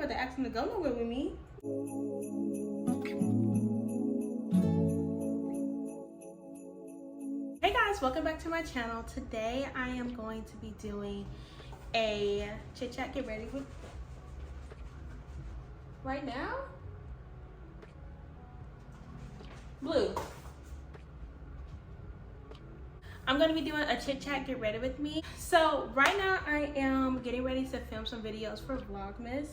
about to ask him to go nowhere with me. Hey guys, welcome back to my channel. Today I am going to be doing a chit chat get ready with right now. Blue. I'm going to be doing a chit chat get ready with me. So right now I am getting ready to film some videos for Vlogmas.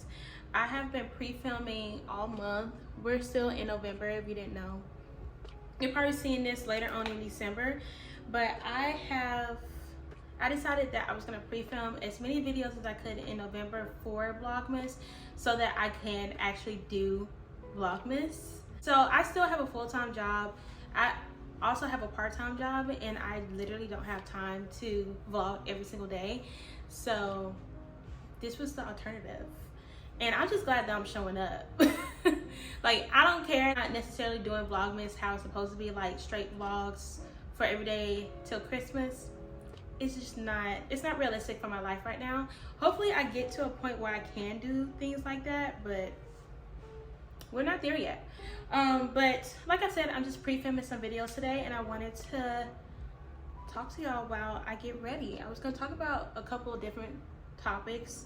I have been pre-filming all month. We're still in November if you didn't know. You're probably seeing this later on in December, but I decided that I was going to pre-film as many videos as I could in November for Vlogmas so that I can actually do Vlogmas. So I still have a full-time job. I also have a part-time job, and I literally don't have time to vlog every single day. So this was the alternative. And I'm just glad that I'm showing up. Like, I don't care. I'm not necessarily doing Vlogmas how it's supposed to be, like straight vlogs for every day till Christmas. It's just not, it's not realistic for my life right now. Hopefully I get to a point where I can do things like that, but we're not there yet. But like I said, I'm just pre-filming some videos today, and I wanted to talk to y'all while I get ready. I was gonna talk about a couple of different topics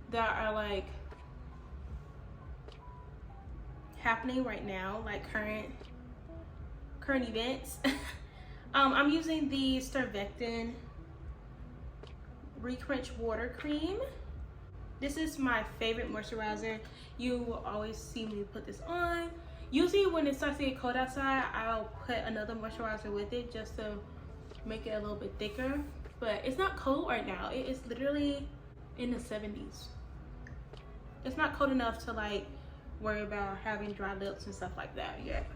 that are like happening right now, like current events. I'm using the Stervectin Recrunch Water Cream. This is my favorite moisturizer. You will always see me put this on. Usually when it starts to get cold outside, I'll put another moisturizer with it just to make it a little bit thicker. But it's not cold right now. It is literally in the 70s. It's not cold enough to like worry about having dry lips and stuff like that yet.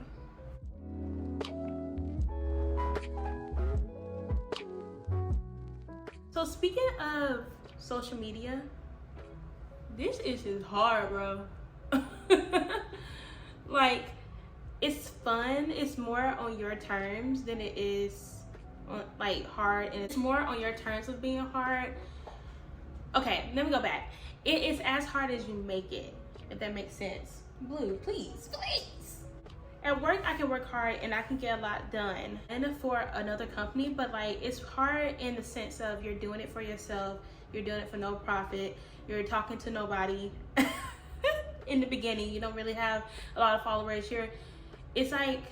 So speaking of social media, this is just hard, bro. Like, it's fun. It's more on your terms than it is on, like, hard. And it's more on your terms of being hard. Okay, let me go back. It is as hard as you make it, if that makes sense. Blue, please, please. At work, I can work hard and I can get a lot done. And for another company, but like, it's hard in the sense of you're doing it for yourself. You're doing it for no profit. You're talking to nobody. In the beginning, you don't really have a lot of followers. It's like,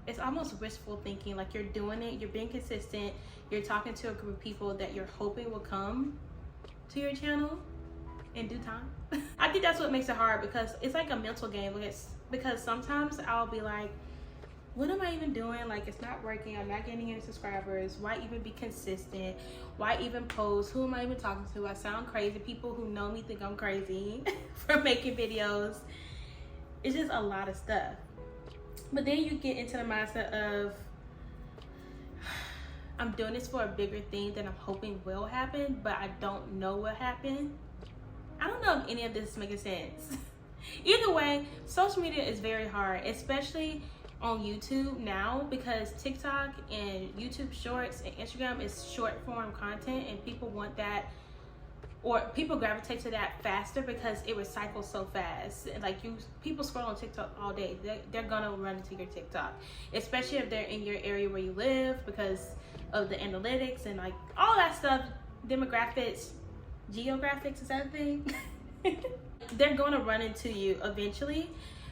it's almost wishful thinking. Like, you're doing it, you're being consistent, you're talking to a group of people that you're hoping will come to your channel in due time. I think that's what makes it hard, because it's like a mental game. Because sometimes I'll be like, what am I even doing? Like, it's not working. I'm not getting any subscribers. Why even be consistent? Why even post? Who am I even talking to? I sound crazy. People who know me think I'm crazy for making videos. It's just a lot of stuff. But then you get into the mindset of, I'm doing this for a bigger thing that I'm hoping will happen, but I don't know what happened. I don't know if any of this is making sense. Either way, social media is very hard, especially on YouTube now, because TikTok and YouTube Shorts and Instagram is short form content, and people want that, or people gravitate to that faster because it recycles so fast. Like, people scroll on TikTok all day. They're gonna run into your TikTok, especially if they're in your area where you live, because of the analytics and like all that stuff, demographics, geographics, is that a thing? They're gonna run into you eventually.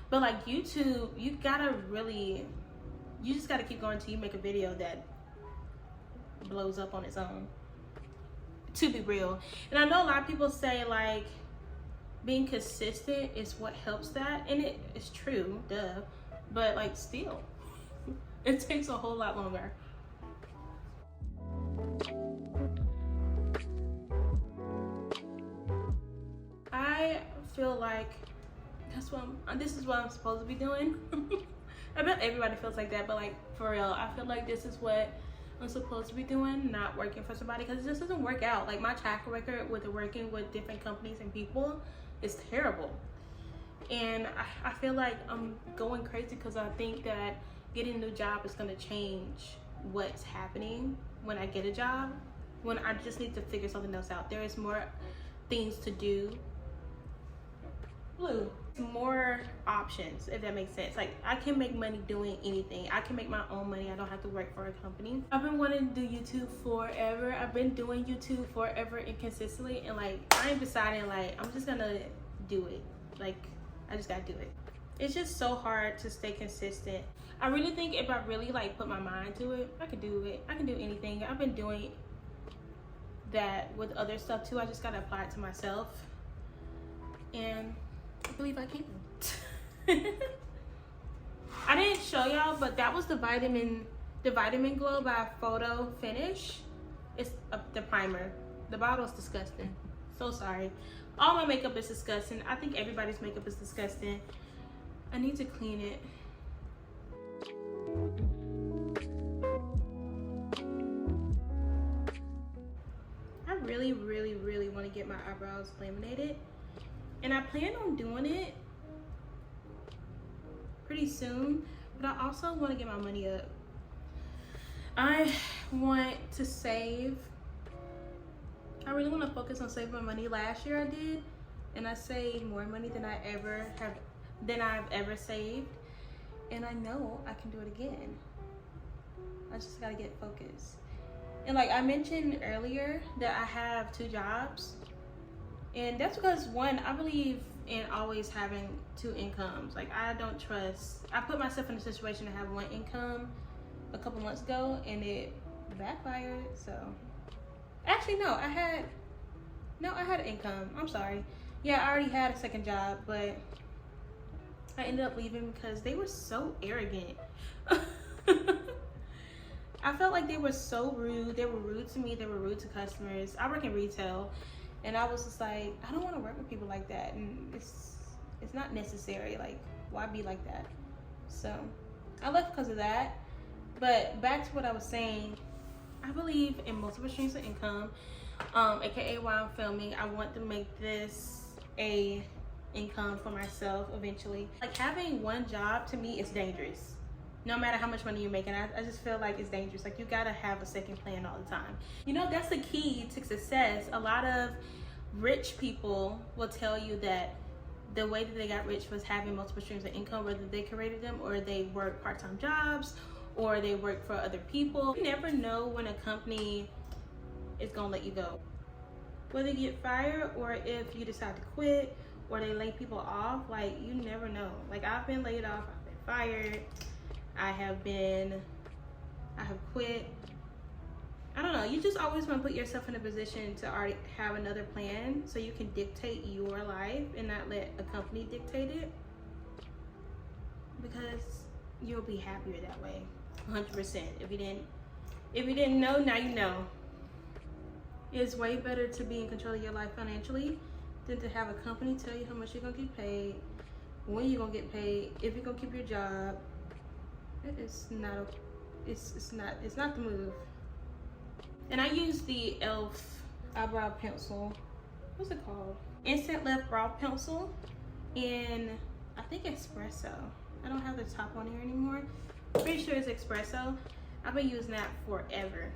But like YouTube, you just gotta keep going until you make a video that blows up on its own, to be real. And I know a lot of people say like being consistent is what helps that, and it is true, duh, but like still, it takes a whole lot longer. I feel like this is what I'm supposed to be doing. I bet everybody feels like that, but like, for real, I feel like this is what I'm supposed to be doing, not working for somebody, because it just doesn't work out. Like, my track record with working with different companies and people is terrible. And I feel like I'm going crazy because I think that getting a new job is going to change what's happening when I get a job, when I just need to figure something else out. There is more things to do. blue. More options, if that makes sense. Like, I can make money doing anything. I can make my own money. I don't have to work for a company. I've been wanting to do YouTube forever. I've been doing YouTube forever and consistently, and like, I ain't deciding, like, I'm just gonna do it. Like, I just gotta do it. It's just so hard to stay consistent. I really think if I really like put my mind to it, I can do it. I can do anything. I've been doing that with other stuff too. I just gotta apply it to myself, and I believe I can. I didn't show y'all, but that was the vitamin glow by Photo Finish. It's the primer. The bottle is disgusting. So sorry. All my makeup is disgusting. I think everybody's makeup is disgusting. I need to clean it. I really, really, really want to get my eyebrows laminated, and I plan on doing it pretty soon, but I also want to get my money up. I want to save. I really want to focus on saving my money. Last year I did, and I saved more money than I've ever saved, and I know I can do it again. I just gotta get focused. And like I mentioned earlier, that I have 2 jobs, and that's because, one, I believe in always having 2 incomes. Like, I don't trust. I put myself in a situation to have 1 income a couple months ago, and it backfired. So actually, no, I had an income. I'm sorry. Yeah, I already had a 2nd job, but I ended up leaving because they were so arrogant. I felt like they were so rude. They were rude to me. They were rude to customers. I work in retail, and I was just like, I don't want to work with people like that, and it's not necessary. Like, why be like that? So I left because of that. But back to what I was saying, I believe in multiple streams of income, aka while I'm filming. I want to make this a income for myself eventually. Like, having 1 job to me is dangerous. No matter how much money you're making, I just feel like it's dangerous. Like, you gotta have a second plan all the time. You know, that's the key to success. A lot of rich people will tell you that the way that they got rich was having multiple streams of income, whether they created them or they work part-time jobs or they work for other people. You never know when a company is gonna let you go. Whether you get fired or if you decide to quit or they lay people off, like, you never know. Like, I've been laid off, I've been fired, I have quit. I don't know, you just always want to put yourself in a position to already have another plan so you can dictate your life and not let a company dictate it, because you'll be happier that way, 100%. If you didn't know, now you know. It's way better to be in control of your life financially than to have a company tell you how much you're gonna get paid, when you're gonna get paid, if you're gonna keep your job. It's not the move. And I use the e.l.f. eyebrow pencil. What's it called? Instant Lift Brow Pencil in, I think, espresso. I don't have the top on here anymore. Pretty sure it's espresso. I've been using that forever.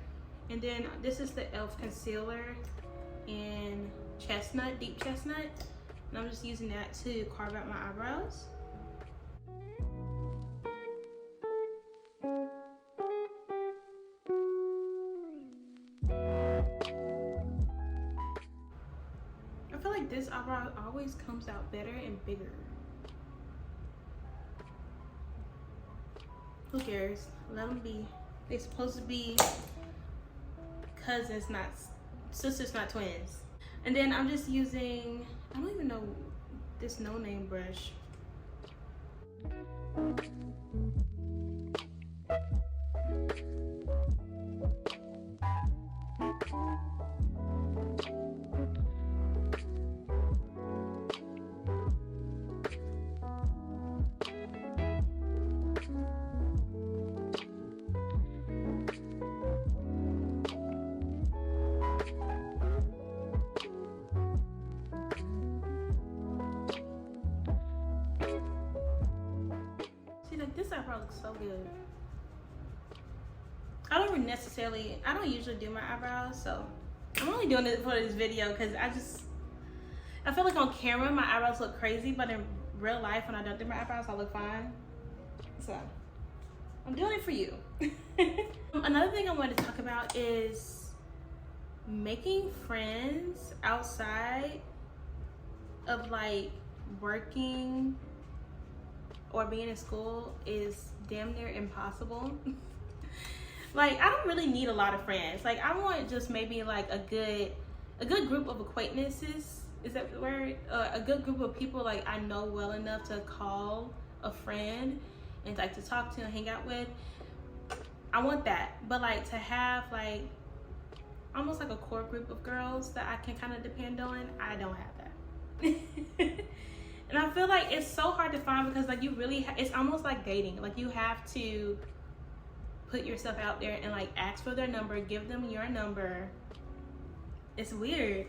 And then this is the e.l.f. concealer in chestnut, deep chestnut. And I'm just using that to carve out my eyebrows. I feel like this eyebrow always comes out better and bigger. Who cares? Let them be. They're supposed to be cousins, not sisters, not twins. And then I'm just using, I don't even know, this no-name brush. This eyebrow looks so good. I don't usually do my eyebrows, so I'm only doing it for this video because I feel like on camera my eyebrows look crazy, but in real life when I don't do my eyebrows I look fine. So I'm doing it for you. Another thing I wanted to talk about is making friends outside of like working or being in school is damn near impossible. Like I don't really need a lot of friends. Like I want just maybe like a good group of acquaintances. Is that the word? A good group of people like I know well enough to call a friend and like to talk to and hang out with. I want that. But like to have like almost like a core group of girls that I can kind of depend on, I don't have that. And I feel like it's so hard to find because like you really it's almost like dating. Like you have to put yourself out there and like ask for their number, give them your number. It's weird.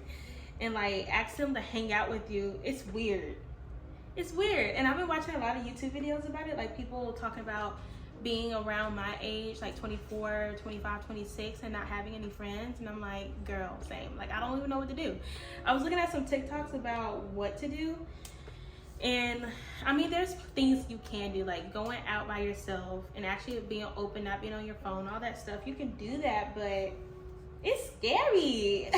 And like ask them to hang out with you. It's weird. It's weird. And I've been watching a lot of YouTube videos about it, like people talking about being around my age, like 24, 25, 26 and not having any friends. And I'm like, girl, same. Like I don't even know what to do. I was looking at some TikToks about what to do. And I mean, there's things you can do, like going out by yourself and actually being open, not being on your phone, all that stuff. You can do that, but it's scary.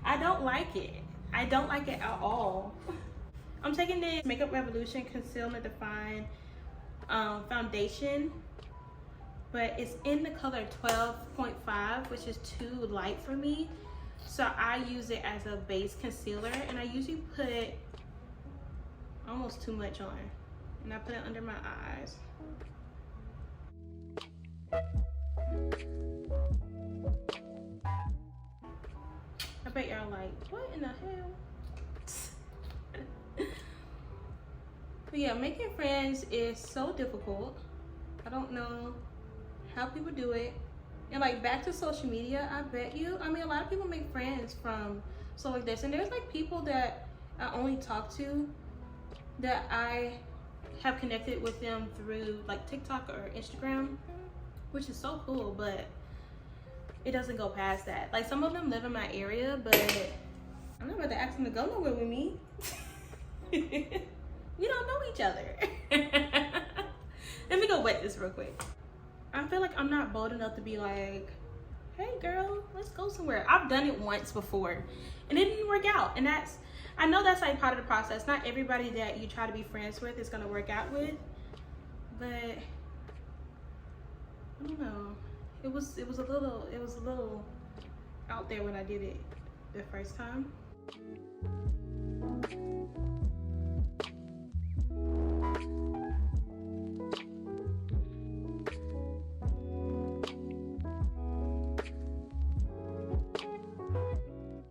I don't like it. I don't like it at all. I'm taking this Makeup Revolution Concealment Define foundation, but it's in the color 12.5, which is too light for me. So I use it as a base concealer, and I usually put almost too much on, and I put it under my eyes. I bet y'all like, what in the hell? But yeah, making friends is so difficult. I don't know how people do it. And like back to social media, I bet you, I mean, a lot of people make friends from stuff like this, and there's like people that I only talk to that I have connected with them through like TikTok or Instagram, which is so cool, but it doesn't go past that. Like some of them live in my area, but I'm not about to ask them to go nowhere with me. We don't know each other. Let me go wet this real quick. I feel like I'm not bold enough to be like, hey girl, let's go somewhere. I've done it once before and it didn't work out. And I know that's like part of the process. Not everybody that you try to be friends with is gonna work out with, but I don't know. It was a little out there when I did it the first time.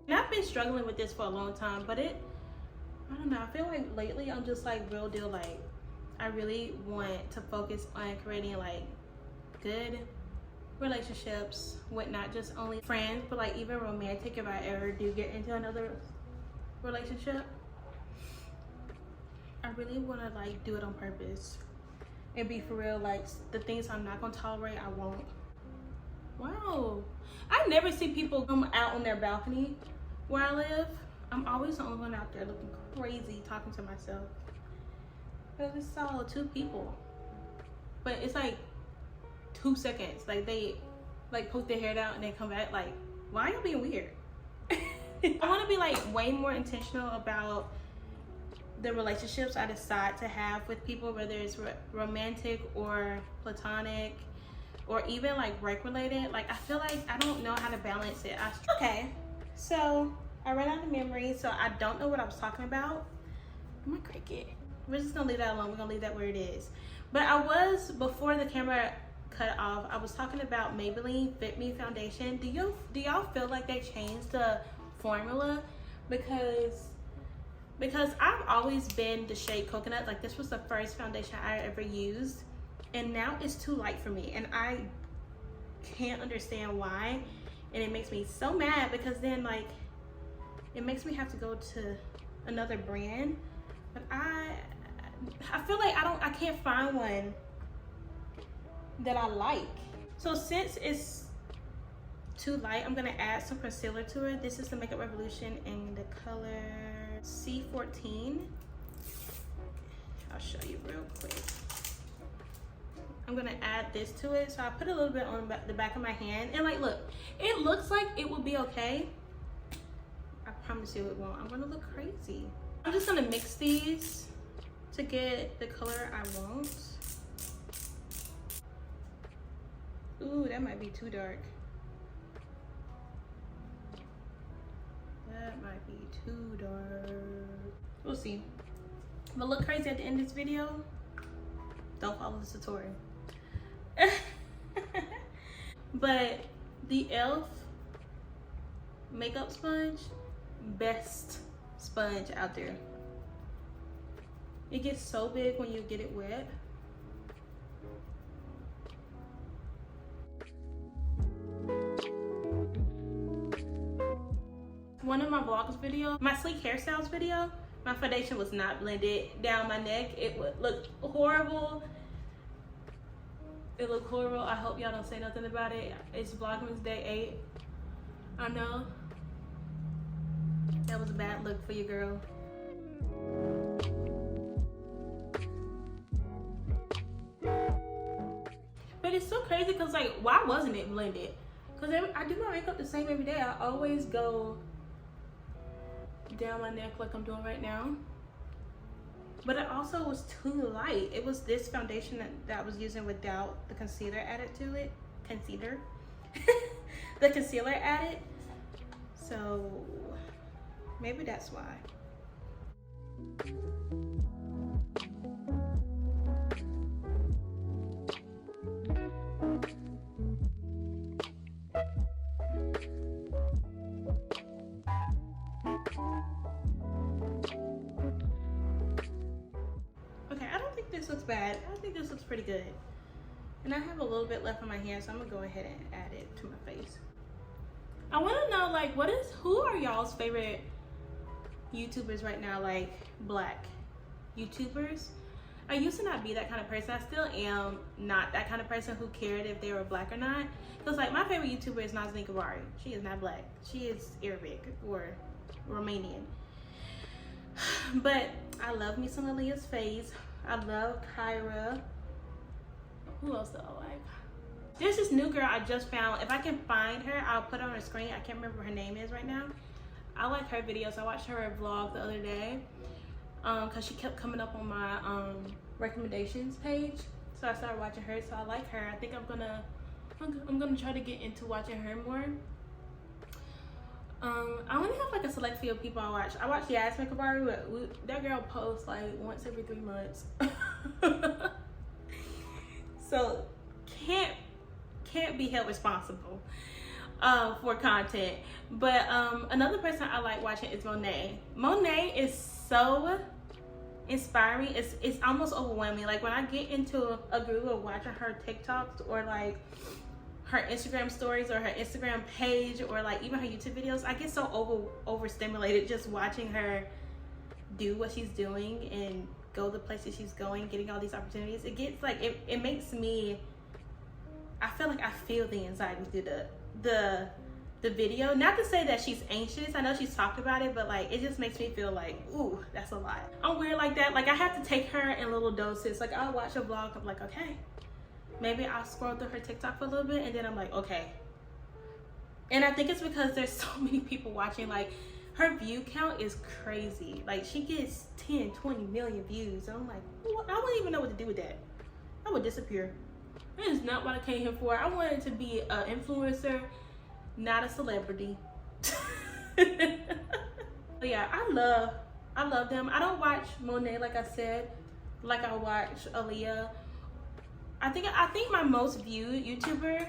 And I've been struggling with this for a long time, but I don't know, I feel like lately I'm just like real deal, like I really want to focus on creating like good relationships with not just only friends, but like even romantic if I ever do get into another relationship. I really want to like do it on purpose and be for real. Like the things I'm not gonna tolerate, I won't. Wow, I never see people come out on their balcony where I live. I'm always the only one out there looking crazy talking to myself. But it's all two people, but it's like 2 seconds. Like they like poke their hair down and they come back. Like, why are you being weird? I want to be like way more intentional about the relationships I decide to have with people, whether it's romantic or platonic or even like work related. Like I feel like I don't know how to balance it. Okay, so I ran out of memory, so I don't know what I was talking about. I'm a cricket. We're just gonna leave that alone. We're gonna leave that where it is. But I was, before the camera cut off, I was talking about Maybelline Fit Me foundation. Do y'all feel like they changed the formula? Because I've always been the shade Coconut. Like this was the first foundation I ever used, and now it's too light for me, and I can't understand why. And it makes me so mad because then like it makes me have to go to another brand. But I feel like I can't find one that I like. So since it's too light, I'm gonna add some concealer to it. This is the Makeup Revolution in the color C14. I'll show you real quick. I'm gonna add this to it. So I put a little bit on the back of my hand, and like, look, it looks like it will be okay. I promise you it won't. I'm gonna look crazy. I'm just gonna mix these to get the color I want. Ooh, that might be too dark. That might be too dark. We'll see. But look crazy at the end of this video. Don't follow this tutorial. But the e.l.f. makeup sponge, best sponge out there. It gets so big when you get it wet. One of my vlogs video, my sleek hairstyles video, my foundation was not blended down my neck. It would look horrible. It looked horrible. I hope y'all don't say nothing about it. It's Vlogmas Day 8. I know. That was a bad look for your girl. But it's so crazy because, like, why wasn't it blended? Because I do my makeup the same every day. I always go down my neck like I'm doing right now. But it also was too light. It was this foundation that I was using without the concealer added to it. Concealer. The concealer added. So maybe that's why. This looks bad. I think this looks pretty good. And I have a little bit left on my hand, so I'm gonna go ahead and add it to my face. I wanna know, like, who are y'all's favorite YouTubers right now, like black YouTubers? I used to not be that kind of person. I still am not that kind of person who cared if they were black or not. Because, like, my favorite YouTuber is ZINIADRAKE. She is not black. She is Arabic or Romanian. But I love me some Aaliyah's face. I love Kyra. Who else do I like? There's this new girl I just found. If I can find her, I'll put her on the screen. I can't remember what her name is right now. I like her videos. I watched her vlog the other day because she kept coming up on my recommendations page. So I started watching her. So I like her. I think I'm gonna try to get into watching her more. I only have like a select few of people I watch. I watch Yasmin Kavari, but that girl posts like once every 3 months. So can't be held responsible for content. But another person I like watching is Monet. Monet is so inspiring. It's almost overwhelming. Like when I get into a groove of watching her TikToks or like her Instagram stories or her Instagram page or like even her YouTube videos, I get so overstimulated just watching her do what she's doing and go the places she's going, getting all these opportunities. It gets like it makes me, I feel like I feel the anxiety through the video. Not to say that she's anxious, I know she's talked about it, but like it just makes me feel like, ooh, that's a lot. I'm weird like that. Like I have to take her in little doses. Like I'll watch a vlog, I'm like, okay, maybe I'll scroll through her TikTok for a little bit and then I'm like, okay. And I think it's because there's so many people watching. Like her view count is crazy. Like she gets 10, 20 million views. And I'm like, I wouldn't even know what to do with that. I would disappear. That is not what I came here for. I wanted to be an influencer, not a celebrity. But yeah, I love them. I don't watch Monet like I said, like I watch Aaliyah. I think my most viewed YouTuber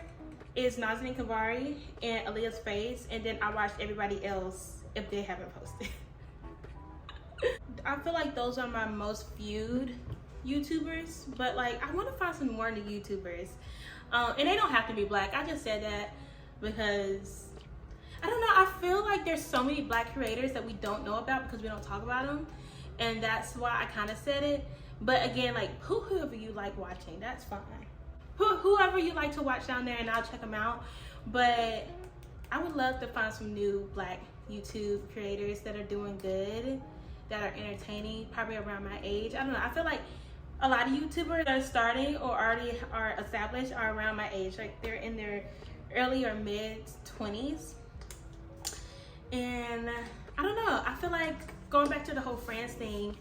is Nazanin Kavari and Aaliyah's Face, and then I watch everybody else if they haven't posted. I feel like those are my most viewed YouTubers, but like I want to find some more new YouTubers, and they don't have to be black. I just said that because I don't know, I feel like there's so many black creators that we don't know about because we don't talk about them, and that's why I kind of said it. But again, like whoever you like watching, that's fine. Whoever you like to watch down there, and I'll check them out. But I would love to find some new black YouTube creators that are doing good that are entertaining, probably around my age. I don't know, I feel like a lot of YouTubers that are starting or already are established are around my age. Like they're in their early or mid 20s. And I don't know, I feel like going back to the whole friends thing,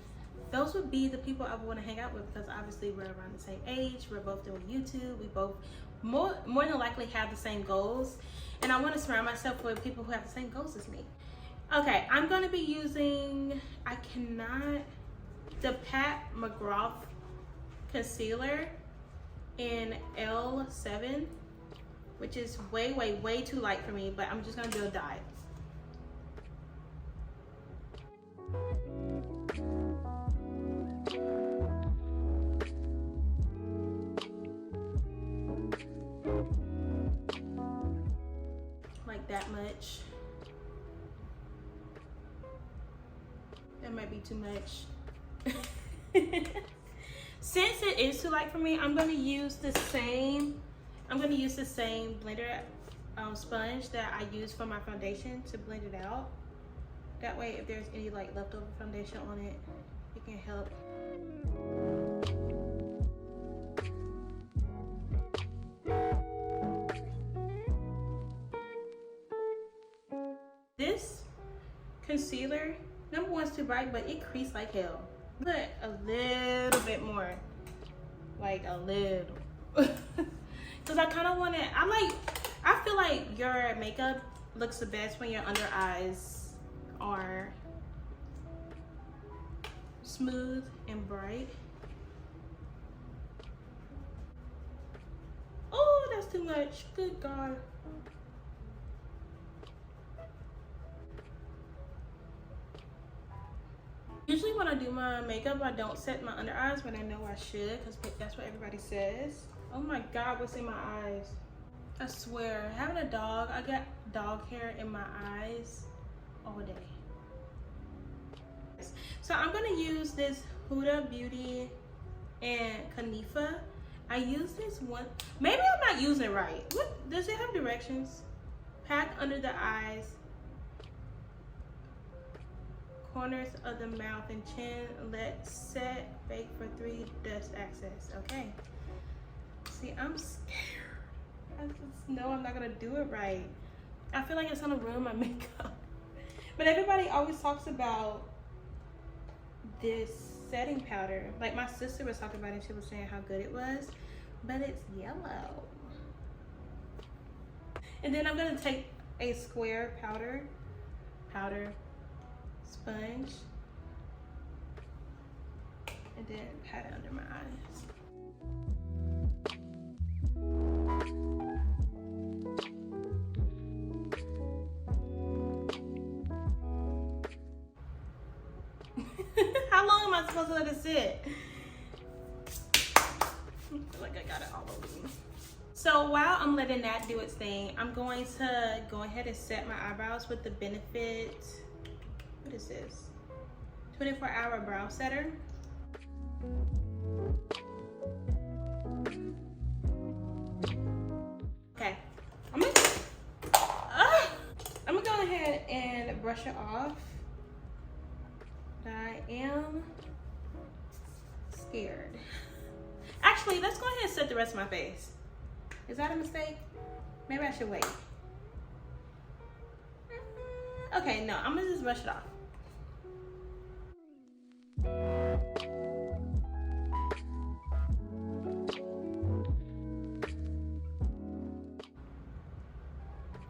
those would be the people I would want to hang out with, because obviously we're around the same age, we're both doing YouTube, we both more than likely have the same goals, and I want to surround myself with people who have the same goals as me. Okay, I'm going to be using, the Pat McGraw concealer in L7, which is way too light for me, but I'm just going to do a dot. Like that much. That might be too much. Since it is too light for me, I'm gonna use the same blender sponge that I use for my foundation to blend it out. That way, if there's any like leftover foundation on it, it can help. This concealer, number one's too bright, but it creased like hell. Put a little bit more, like a little, because I kind of want to. I feel like your makeup looks the best when your under eyes are smooth and bright. Oh, that's too much. Good God. Usually when I do my makeup, I don't set my under eyes, but I know I should, because that's what everybody says. Oh my God, what's in my eyes? I swear, having a dog, I got dog hair in my eyes all day. So I'm gonna use this Huda Beauty and Kanifa. I use this one, maybe I'm not using it right. What, does it have directions? Pack under the eyes, corners of the mouth and chin, let set, bake for 3, dust access. Okay. See, I'm scared. I just know I'm not gonna do it right. I feel like it's gonna ruin my makeup. But everybody always talks about this setting powder. Like my sister was talking about it, she was saying how good it was, but it's yellow. And then I'm gonna take a square powder sponge and then pat it under my eyes. How long am I supposed to let it sit? I feel like I got it all over me. So while I'm letting that do its thing, I'm going to go ahead and set my eyebrows with the Benefit, what is this? 24-hour brow setter. Okay, I'm gonna go ahead and brush it off. I am scared. Actually, let's go ahead and set the rest of my face. Is that a mistake? Maybe I should wait. Okay, no, I'm gonna just brush it off.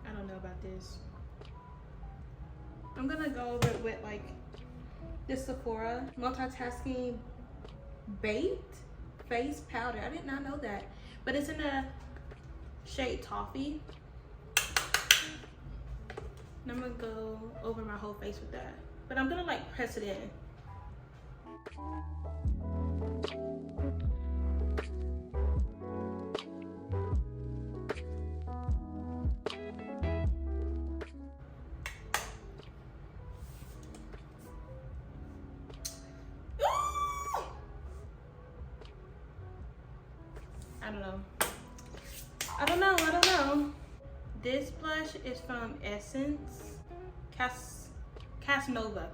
I don't know about this. I'm gonna go over it with like this Sephora multitasking baked face powder. I did not know that, but it's in the shade Toffee. And I'm gonna go over my whole face with that, but I'm gonna like press it in. I don't know. This blush is from Essence, Casanova.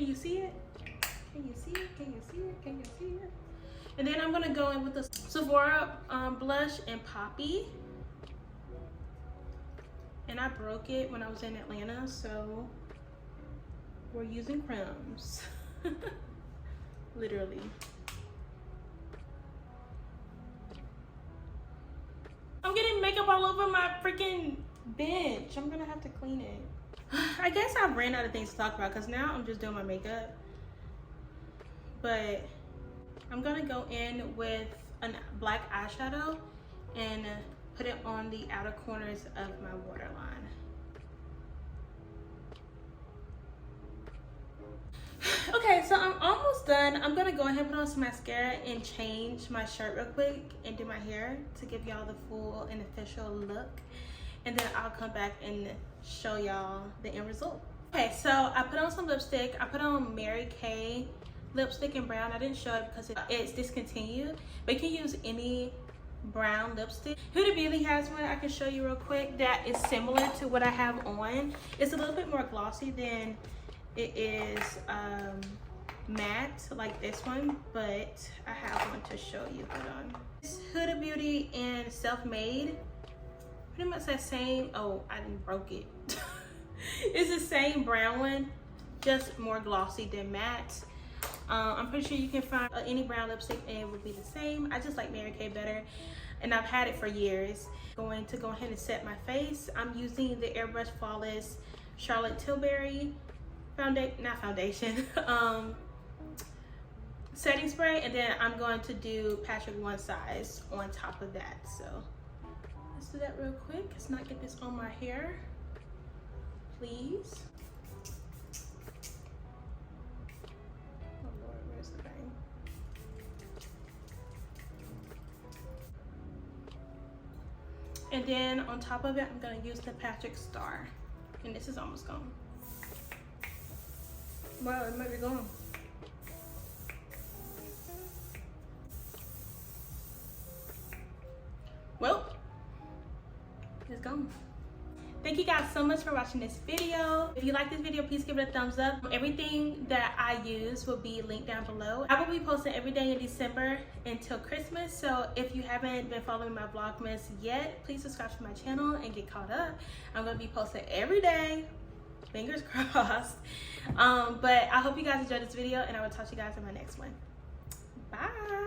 Can you see it? Can you see it? Can you see it? Can you see it? And then I'm gonna go in with the Sephora blush and Poppy. And I broke it when I was in Atlanta, so we're using crumbs. Literally. I'm getting makeup all over my freaking bench. I'm gonna have to clean it. I guess I ran out of things to talk about because now I'm just doing my makeup. But I'm gonna go in with a black eyeshadow and put it on the outer corners of my waterline. Okay, so I'm almost done. I'm gonna go ahead and put on some mascara and change my shirt real quick and do my hair to give y'all the full and official look. And then I'll come back and show y'all the end result. Okay, so I put on some lipstick. I put on Mary Kay lipstick in brown. I didn't show it because it's discontinued, but you can use any brown lipstick. Huda Beauty has one I can show you real quick that is similar to what I have on. It's a little bit more glossy than it is matte like this one, but I have one to show you. Hold on. It's Huda Beauty and Self Made. Pretty much that same, oh, I didn't broke it. It's the same brown one, just more glossy than matte. I'm pretty sure you can find any brown lipstick and it would be the same. I just like Mary Kay better, and I've had it for years. Going to go ahead and set my face. I'm using the Airbrush Flawless Charlotte Tilbury setting spray, and then I'm going to do Patrick One Size on top of that. So let's do that real quick. Let's not get this on my hair, please. Oh Lord, where's the bang? And then on top of it, I'm gonna use the Patrick Star, and this is almost gone. Wow, it might be gone. Well, it's gone. Thank you guys so much for watching this video. If you like this video, please give it a thumbs up. Everything that I use will be linked down below. I will be posting every day in December until Christmas. So if you haven't been following my Vlogmas yet, please subscribe to my channel and get caught up. I'm gonna be posting every day. Fingers crossed. But I hope you guys enjoyed this video, and I will talk to you guys in my next one. Bye.